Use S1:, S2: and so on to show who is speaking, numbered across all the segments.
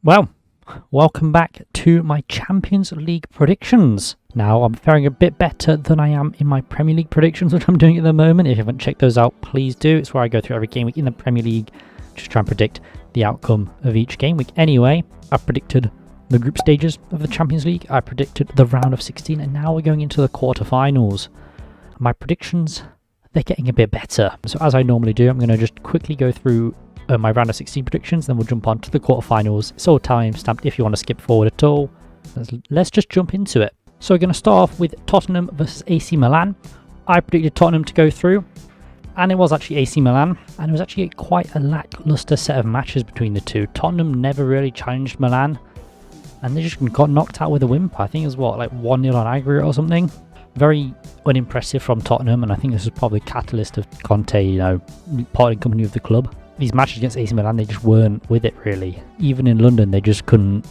S1: Well, welcome back to my Champions League predictions. Now, I'm faring a bit better than I am in my Premier League predictions, which I'm doing at the moment. If you haven't checked those out, please do. It's where I go through every game week in the Premier League, just try and predict the outcome of each game week. Anyway, I've predicted the group stages of the Champions League. I predicted the round of 16, and now we're going into the quarterfinals. My predictions, they're getting a bit better. So as I normally do, I'm going to just quickly go through my round of 16 predictions, then we'll jump on to the quarterfinals. It's all time stamped if you want to skip forward at all. Let's just jump into it. So we're going to start off with Tottenham versus AC Milan. I predicted Tottenham to go through, and it was actually AC Milan, and it was actually quite a lackluster set of matches between the two. Tottenham never really challenged Milan, and they just got knocked out with a whimper. I think it was like 1-0 on aggregate or something. Very unimpressive from Tottenham, and I think this was probably the catalyst of Conte, parting company of the club. These matches against AC Milan, they just weren't with it really. Even in London, they just couldn't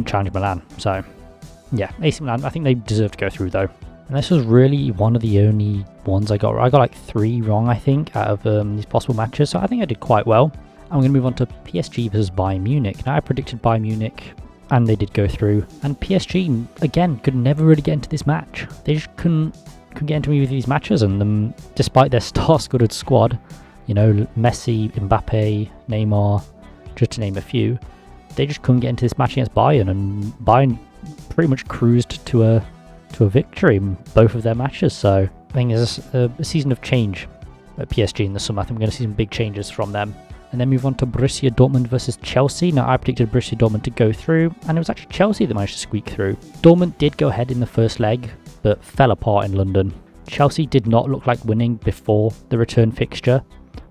S1: challenge Milan. So, yeah, AC Milan, I think they deserve to go through though. And this was really one of the only ones I got. I got like 3 wrong, I think, out of these possible matches. So I think I did quite well. I'm going to move on to PSG versus Bayern Munich. Now, I predicted Bayern Munich, and they did go through. And PSG, again, could never really get into this match. They just couldn't get into any of these matches. And despite their star-studded squad, Messi, Mbappe, Neymar, just to name a few, they just couldn't get into this match against Bayern, and Bayern pretty much cruised to a victory in both of their matches. So I think there's a season of change at PSG in the summer. I think we're going to see some big changes from them. And then move on to Borussia Dortmund versus Chelsea. Now, I predicted Borussia Dortmund to go through, and it was actually Chelsea that managed to squeak through. Dortmund did go ahead in the first leg, but fell apart in London. Chelsea did not look like winning before the return fixture,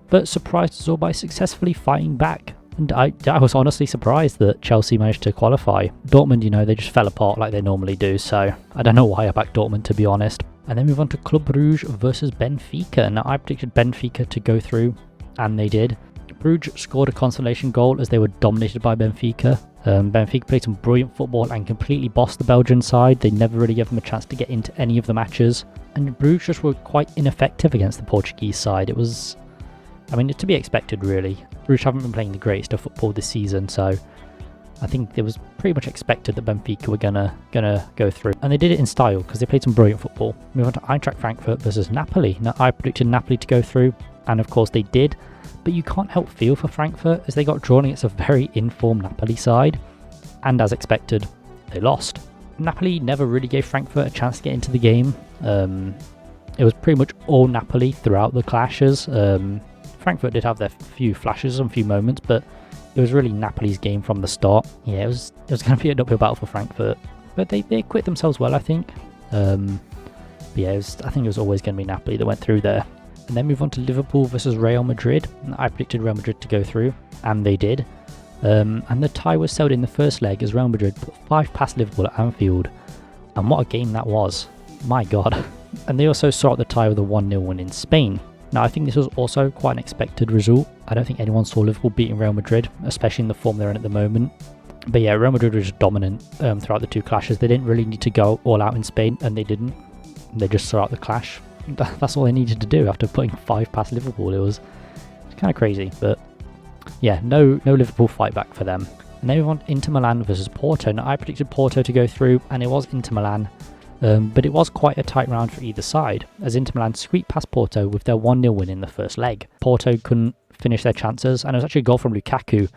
S1: but surprised us all by successfully fighting back. And I was honestly surprised that Chelsea managed to qualify. Dortmund, they just fell apart like they normally do, so I don't know why I backed Dortmund, to be honest. And then move on to Club Brugge versus Benfica. Now, I predicted Benfica to go through, and they did. Brugge scored a consolation goal as they were dominated by Benfica. Benfica played some brilliant football and completely bossed the Belgian side. They never really gave them a chance to get into any of the matches. And Brugge just were quite ineffective against the Portuguese side. It was, to be expected, really. Brugge haven't been playing the greatest of football this season, so I think it was pretty much expected that Benfica were gonna go through. And they did it in style, because they played some brilliant football. Move on to Eintracht Frankfurt versus Napoli. Now, I predicted Napoli to go through, and of course they did. But you can't help feel for Frankfurt, as they got drawn against a very informed Napoli side, and as expected, they lost. Napoli never really gave Frankfurt a chance to get into the game. It was pretty much all Napoli throughout the clashes. Frankfurt did have their few flashes and few moments, but it was really Napoli's game from the start. Yeah, it was going to be an uphill battle for Frankfurt, but they acquitted themselves well, I think. But yeah, I think it was always going to be Napoli that went through there. And then move on to Liverpool versus Real Madrid. I predicted Real Madrid to go through, and they did. And the tie was settled in the first leg as Real Madrid put 5 past Liverpool at Anfield. And what a game that was. My God. And they also saw out the tie with a 1-0 win in Spain. Now, I think this was also quite an expected result. I don't think anyone saw Liverpool beating Real Madrid, especially in the form they're in at the moment. But yeah, Real Madrid was just dominant throughout the 2 clashes. They didn't really need to go all out in Spain, and they didn't. They just saw out the clash. That's all they needed to do after putting 5 past Liverpool. It was kind of crazy, but yeah, no Liverpool fight back for them. And then we want Inter Milan versus Porto. Now, I predicted Porto to go through, and it was Inter Milan. But it was quite a tight round for either side, as Inter Milan squeaked past Porto with their 1-0 win in the first leg. Porto couldn't finish their chances, and it was actually a goal from Lukaku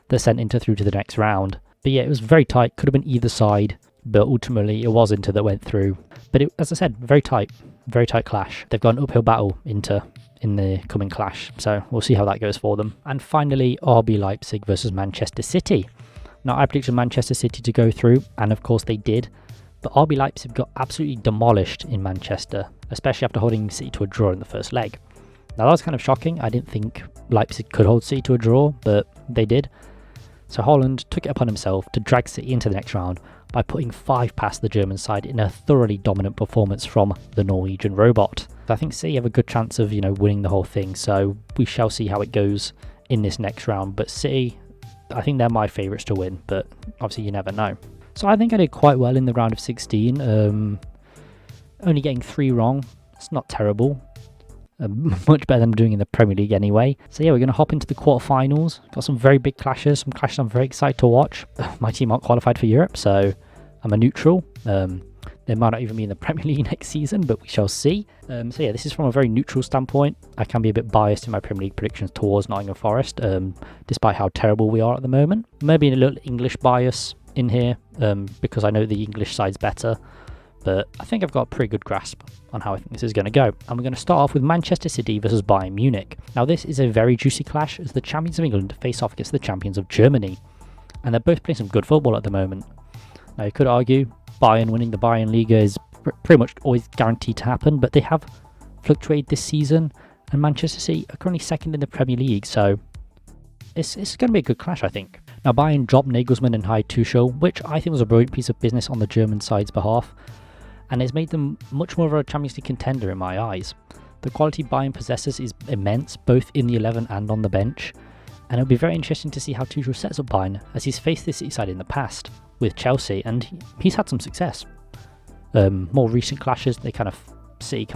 S1: that sent Inter through to the next round. But yeah, it was very tight, could have been either side, but ultimately it was Inter that went through. But as I said, very tight clash. They've got an uphill battle, Inter, in the coming clash, so we'll see how that goes for them. And finally, RB Leipzig versus Manchester City. Now, I predicted Manchester City to go through, and of course they did. But RB Leipzig got absolutely demolished in Manchester, especially after holding City to a draw in the first leg. Now, that was kind of shocking. I didn't think Leipzig could hold City to a draw, but they did. So Holland took it upon himself to drag City into the next round by putting 5 past the German side in a thoroughly dominant performance from the Norwegian robot. I think City have a good chance of, winning the whole thing, so we shall see how it goes in this next round. But City, I think they're my favourites to win, but obviously you never know. So I think I did quite well in the round of 16, only getting 3 wrong. It's not terrible. much better than I'm doing in the Premier League anyway. So yeah, we're going to hop into the quarterfinals. Got some very big clashes, some clashes I'm very excited to watch. My team aren't qualified for Europe, so I'm a neutral. They might not even be in the Premier League next season, but we shall see. So yeah, this is from a very neutral standpoint. I can be a bit biased in my Premier League predictions towards Nottingham Forest, despite how terrible we are at the moment. Maybe a little English bias in here, because I know the English side's better. But I think I've got a pretty good grasp on how I think this is going to go. And we're going to start off with Manchester City versus Bayern Munich. Now this is a very juicy clash as the champions of England face off against the champions of Germany. And they're both playing some good football at the moment. Now you could argue Bayern winning the Bayern Liga is pretty much always guaranteed to happen, but they have fluctuated this season. And Manchester City are currently second in the Premier League, so it's going to be a good clash, I think. Now Bayern dropped Nagelsmann and hired Tuchel, which I think was a brilliant piece of business on the German side's behalf. And it's made them much more of a Champions League contender in my eyes. The quality Bayern possesses is immense, both in the 11 and on the bench. And it'll be very interesting to see how Tuchel sets up Bayern, as he's faced this City side in the past with Chelsea, and he's had some success. More recent clashes, City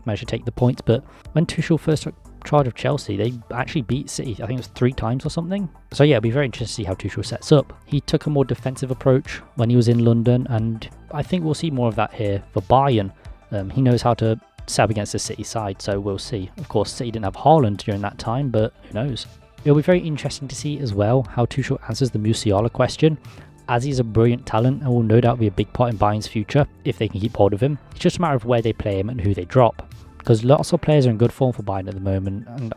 S1: managed to take the points, but when Tuchel first took charge of Chelsea, they actually beat City, I think it was 3 times or something. So yeah, it'll be very interesting to see how Tuchel sets up. He took a more defensive approach when he was in London, and I think we'll see more of that here for Bayern. He knows how to set up against the City side, so we'll see. Of course, City didn't have Haaland during that time, but who knows. It'll be very interesting to see as well how Tuchel answers the Musiala question, as he's a brilliant talent and will no doubt be a big part in Bayern's future if they can keep hold of him. It's just a matter of where they play him and who they drop, because lots of players are in good form for Bayern at the moment, and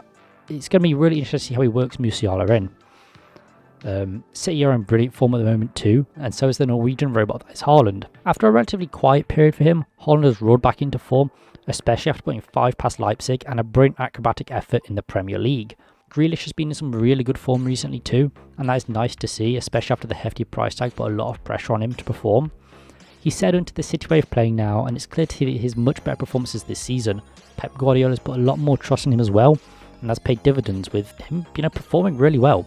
S1: it's going to be really interesting to see how he works Musiala in. City are in brilliant form at the moment too, and so is the Norwegian robot that is Haaland. After a relatively quiet period for him, Haaland has rolled back into form, especially after putting 5 past Leipzig and a brilliant acrobatic effort in the Premier League. Grealish has been in some really good form recently too, and that is nice to see, especially after the hefty price tag put a lot of pressure on him to perform. He's settled into the City way of playing now, and it's clear to see that his much better performances this season. Pep Guardiola has put a lot more trust in him as well, and has paid dividends with him, performing really well.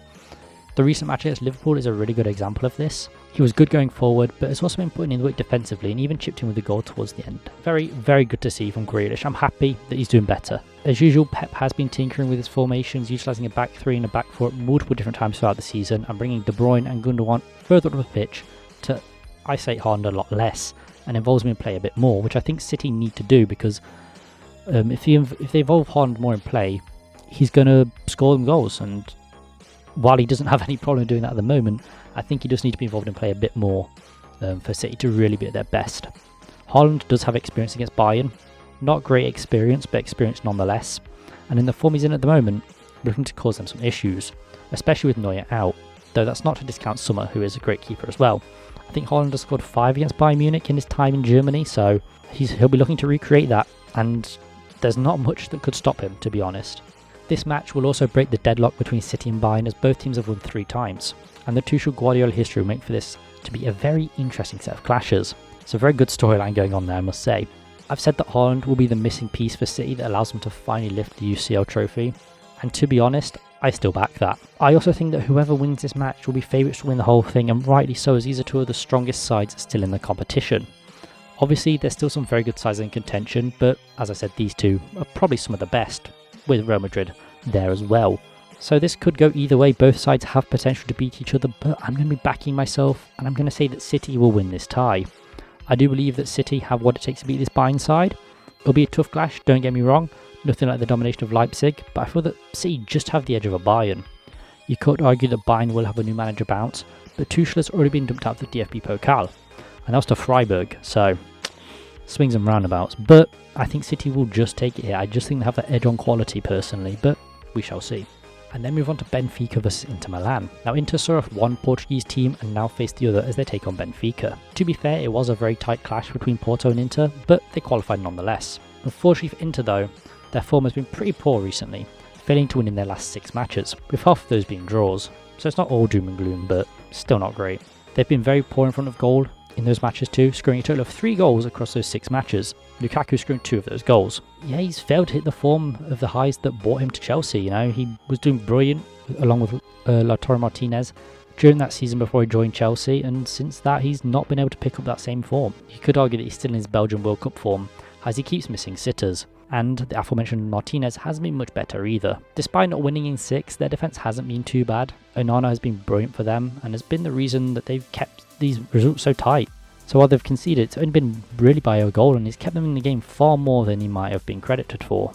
S1: The recent match against Liverpool is a really good example of this. He was good going forward, but has also been putting in the work defensively and even chipped in with a goal towards the end. Very, very good to see from Grealish. I'm happy that he's doing better. As usual, Pep has been tinkering with his formations, utilising a back 3 and a back 4 at multiple different times throughout the season, and bringing De Bruyne and Gundogan further up the pitch to isolate Haaland a lot less, and involves him in play a bit more, which I think City need to do, because if they involve Haaland more in play, he's going to score them goals, and while he doesn't have any problem doing that at the moment, I think he does need to be involved in play a bit more for City to really be at their best. Haaland does have experience against Bayern. Not great experience, but experience nonetheless. And in the form he's in at the moment, looking to cause them some issues, especially with Neuer out. Though that's not to discount Sommer, who is a great keeper as well. I think Haaland has scored 5 against Bayern Munich in his time in Germany, so he'll be looking to recreate that. And there's not much that could stop him, to be honest. This match will also break the deadlock between City and Bayern, as both teams have won 3 times, and the Tuchel Guardiola history will make for this to be a very interesting set of clashes. It's a very good storyline going on there, I must say. I've said that Haaland will be the missing piece for City that allows them to finally lift the UCL trophy, and to be honest, I still back that. I also think that whoever wins this match will be favourites to win the whole thing, and rightly so, as these are 2 of the strongest sides still in the competition. Obviously, there's still some very good sides in contention, but as I said, these 2 are probably some of the best, with Real Madrid there as well. So this could go either way. Both sides have potential to beat each other, but I'm going to be backing myself, and I'm going to say that City will win this tie. I do believe that City have what it takes to beat this Bayern side. It'll be a tough clash, don't get me wrong, nothing like the domination of Leipzig, but I feel that City just have the edge of a Bayern. You could argue that Bayern will have a new manager bounce, but Tuchel has already been dumped out of the DFB Pokal, and that was to Freiburg, so swings and roundabouts. But I think City will just take it here. I just think they have that edge on quality personally, but we shall see. And then move on to Benfica vs Inter Milan. Now Inter saw off one Portuguese team and now face the other as they take on Benfica. To be fair, it was a very tight clash between Porto and Inter, but they qualified nonetheless. Unfortunately for Inter though, their form has been pretty poor recently, failing to win in their last 6 matches, with half of those being draws. So it's not all doom and gloom, but still not great. They've been very poor in front of goal in those matches too, scoring a total of 3 goals across those 6 matches. Lukaku scoring 2 of those goals. Yeah, he's failed to hit the form of the highs that brought him to Chelsea. He was doing brilliant along with Lautaro Martinez during that season before he joined Chelsea, and since that he's not been able to pick up that same form. You could argue that he's still in his Belgian World Cup form, as he keeps missing sitters. And the aforementioned Martinez hasn't been much better either. Despite not winning in 6, their defence hasn't been too bad. Onana has been brilliant for them and has been the reason that they've kept these results so tight. So while they've conceded, it's only been really by a goal, and he's kept them in the game far more than he might have been credited for.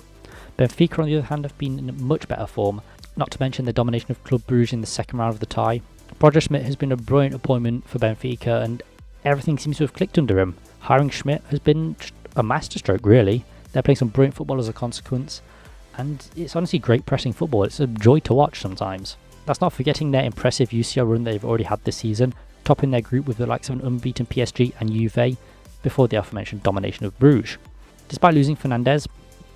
S1: Benfica, on the other hand, have been in much better form, not to mention the domination of Club Brugge in the second round of the tie. Roger Schmidt has been a brilliant appointment for Benfica, and everything seems to have clicked under him. Hiring Schmidt has been a masterstroke, really. They're playing some brilliant football as a consequence, and it's honestly great pressing football. It's a joy to watch sometimes. That's not forgetting their impressive UCL run they've already had this season, topping their group with the likes of an unbeaten PSG and Juve before the aforementioned domination of Bruges. Despite losing Fernandes,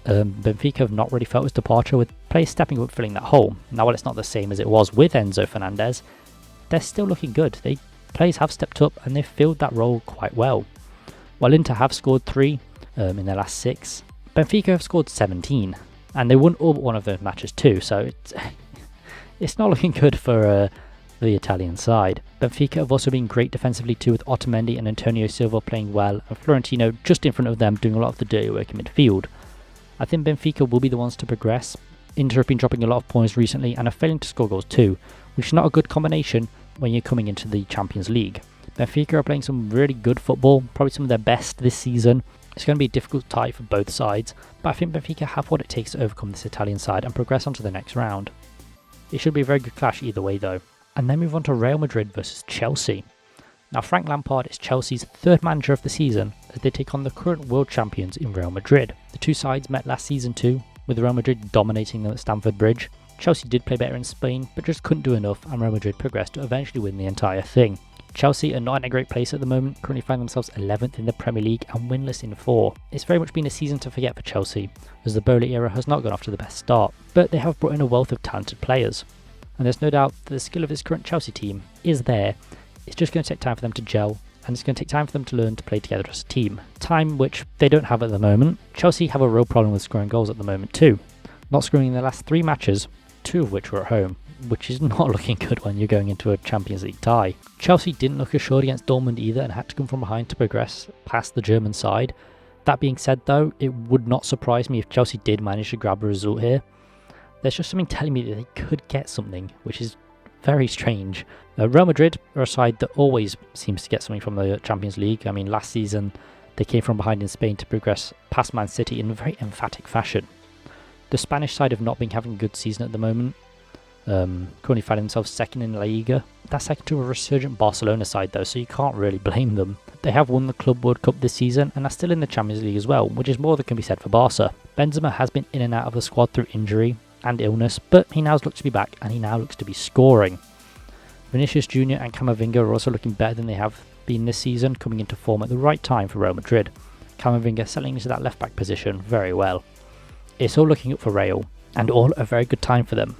S1: Benfica have not really felt his departure, with players stepping up filling that hole. Now, while it's not the same as it was with Enzo Fernandez, they're still looking good. Players have stepped up and they've filled that role quite well. While Inter have scored 3 in their last 6, Benfica have scored 17, and they won all but one of those matches too, so it's not looking good for the Italian side. Benfica have also been great defensively too, with Otamendi and Antonio Silva playing well, and Florentino just in front of them doing a lot of the dirty work in midfield. I think Benfica will be the ones to progress. Inter have been dropping a lot of points recently and are failing to score goals too, which is not a good combination when you're coming into the Champions League. Benfica are playing some really good football, probably some of their best this season. It's going to be a difficult tie for both sides, but I think Benfica have what it takes to overcome this Italian side and progress on to the next round. It should be a very good clash either way though. And then move on to Real Madrid versus Chelsea. Now, Frank Lampard is Chelsea's 3rd manager of the season as they take on the current world champions in Real Madrid. The two sides met last season too, with Real Madrid dominating them at Stamford Bridge. Chelsea did play better in Spain, but just couldn't do enough, and Real Madrid progressed to eventually win the entire thing. Chelsea are not in a great place at the moment, currently find themselves 11th in the Premier League and winless in 4. It's very much been a season to forget for Chelsea, as the Bowley era has not gone off to the best start, but they have brought in a wealth of talented players. And there's no doubt that the skill of this current Chelsea team is there. It's just going to take time for them to gel, and it's going to take time for them to learn to play together as a team. Time which they don't have at the moment. Chelsea have a real problem with scoring goals at the moment too. Not scoring in their last 3 matches, 2 of which were at home, which is not looking good when you're going into a Champions League tie. Chelsea didn't look assured against Dortmund either and had to come from behind to progress past the German side. That being said though, it would not surprise me if Chelsea did manage to grab a result here. There's just something telling me that they could get something, which is very strange. Real Madrid are a side that always seems to get something from the Champions League. I mean, last season they came from behind in Spain to progress past Man City in a very emphatic fashion. The Spanish side have not been having a good season at the moment, currently finding themselves 2nd in La Liga. That's second to a resurgent Barcelona side though, so you can't really blame them. They have won the Club World Cup this season and are still in the Champions League as well, which is more than can be said for Barca. Benzema has been in and out of the squad through injury and illness, but he now looks to be back and he now looks to be scoring. Vinicius Jr. and Camavinga are also looking better than they have been this season, coming into form at the right time for Real Madrid. Camavinga settling into that left back position very well. It's all looking up for Real, and all at a very good time for them.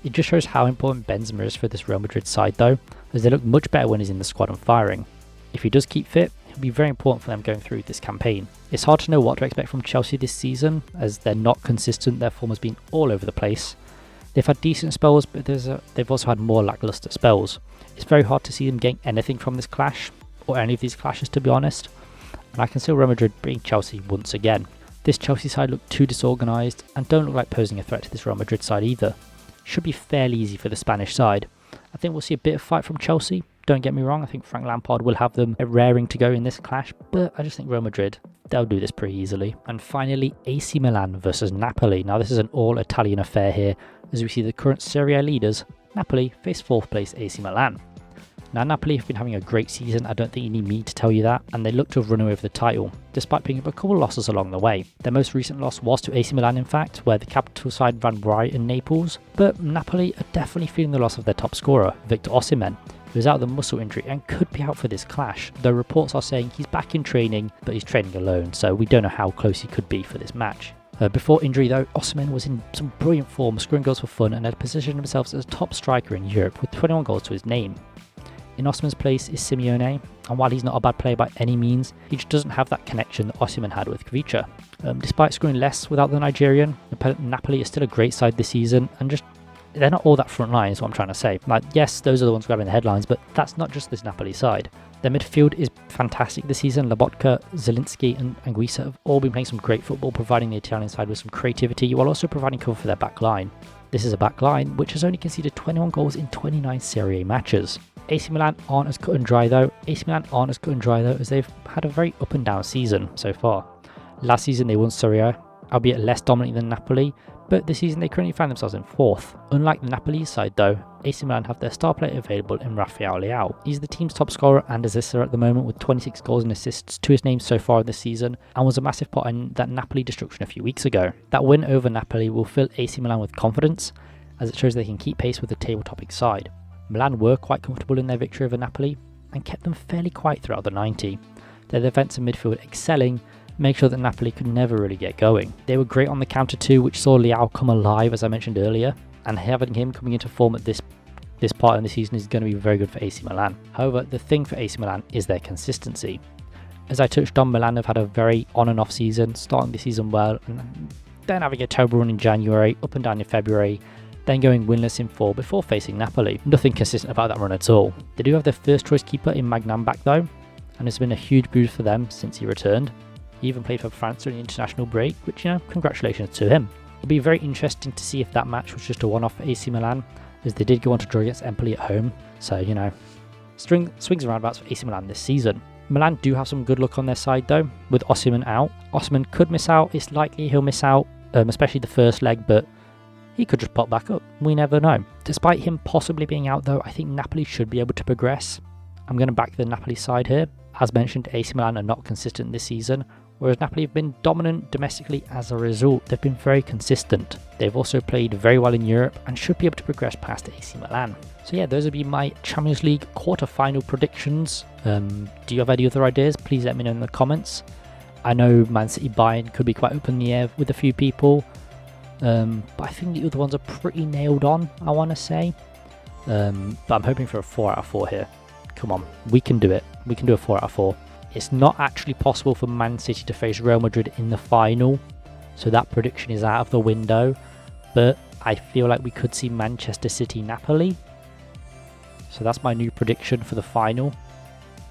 S1: It just shows how important Benzema is for this Real Madrid side though, as they look much better when he's in the squad and firing. If he does keep fit, it'll be very important for them going through this campaign. It's hard to know what to expect from Chelsea this season, as they're not consistent, their form has been all over the place. They've had decent spells, but they've also had more lacklustre spells. It's very hard to see them getting anything from this clash, or any of these clashes to be honest, and I can see Real Madrid beating Chelsea once again. This Chelsea side look too disorganised, and don't look like posing a threat to this Real Madrid side either. Should be fairly easy for the Spanish side. I think we'll see a bit of fight from Chelsea. Don't get me wrong, I think Frank Lampard will have them raring to go in this clash, but I just think Real Madrid, they'll do this pretty easily. And finally, AC Milan versus Napoli. Now this is an all-Italian affair here, as we see the current Serie A leaders, Napoli, face 4th place AC Milan. Now Napoli have been having a great season, I don't think you need me to tell you that, and they look to have run away with the title, despite picking up a couple of losses along the way. Their most recent loss was to AC Milan in fact, where the capital side ran riot in Naples, but Napoli are definitely feeling the loss of their top scorer, Victor Osimhen, who is out with a muscle injury and could be out for this clash, though reports are saying he's back in training, but he's training alone, so we don't know how close he could be for this match. Before injury though, Osimhen was in some brilliant form, scoring goals for fun, and had positioned himself as a top striker in Europe with 21 goals to his name. In Osimhen's place is Simeone, and while he's not a bad player by any means, he just doesn't have that connection that Osimhen had with Kvicha. Despite scoring less without the Nigerian, Napoli is still a great side this season, and just they're not all that front line, is what I'm trying to say. Like, yes, those are the ones grabbing the headlines, but that's not just this Napoli side. Their midfield is fantastic this season. Lobotka, Zielinski and Anguissa have all been playing some great football, providing the Italian side with some creativity, while also providing cover for their back line. This is a back line which has only conceded 21 goals in 29 Serie A matches. AC Milan aren't as cut and dry though. As they've had a very up and down season so far. Last season they won Serie A, albeit less dominantly than Napoli, but this season they currently find themselves in 4th. Unlike the Napoli side though, AC Milan have their star player available in Rafael Leao. He's the team's top scorer and assister at the moment with 26 goals and assists to his name so far this season, and was a massive part in that Napoli destruction a few weeks ago. That win over Napoli will fill AC Milan with confidence, as it shows they can keep pace with the table-topping side. Milan were quite comfortable in their victory over Napoli and kept them fairly quiet throughout the 90. Their defence and midfield excelling make sure that Napoli could never really get going. They were great on the counter too, which saw Leao come alive, as I mentioned earlier, and having him coming into form at this part of the season is going to be very good for AC Milan. However, the thing for AC Milan is their consistency. As I touched on, Milan have had a very on and off season, starting the season well, and then having a terrible run in January, up and down in February, then going winless in 4 before facing Napoli. Nothing consistent about that run at all. They do have their first choice keeper in Magnan back though, and it's been a huge boost for them since he returned. He even played for France during the international break, which, congratulations to him. It'll be very interesting to see if that match was just a one-off for AC Milan, as they did go on to draw against Empoli at home. So, swings and roundabouts for AC Milan this season. Milan do have some good luck on their side though, with Osimhen out. Osimhen could miss out, it's likely he'll miss out, especially the first leg, but he could just pop back up, we never know. Despite him possibly being out though, I think Napoli should be able to progress. I'm going to back the Napoli side here. As mentioned, AC Milan are not consistent this season, whereas Napoli have been dominant domestically as a result. They've been very consistent. They've also played very well in Europe and should be able to progress past AC Milan. So yeah, those would be my Champions League quarter-final predictions. Do you have any other ideas? Please let me know in the comments. I know Man City Bayern could be quite up in the air with a few people. But I think the other ones are pretty nailed on, I want to say. But I'm hoping for a 4 out of 4 here. Come on, we can do it. We can do a 4 out of 4. It's not actually possible for Man City to face Real Madrid in the final, so that prediction is out of the window. But I feel like we could see Manchester City Napoli. So that's my new prediction for the final.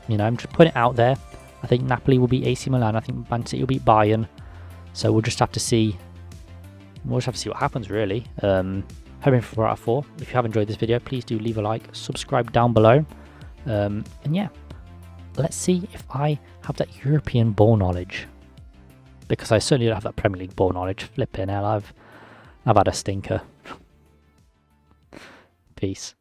S1: I'm just putting it out there. I think Napoli will beat AC Milan. I think Man City will beat Bayern. So we'll just have to see. We'll just have to see what happens, really. Hoping for 4 out of 4. If you have enjoyed this video, please do leave a like, subscribe down below. And yeah, let's see if I have that European ball knowledge. Because I certainly don't have that Premier League ball knowledge. Flipping hell, I've had a stinker. Peace.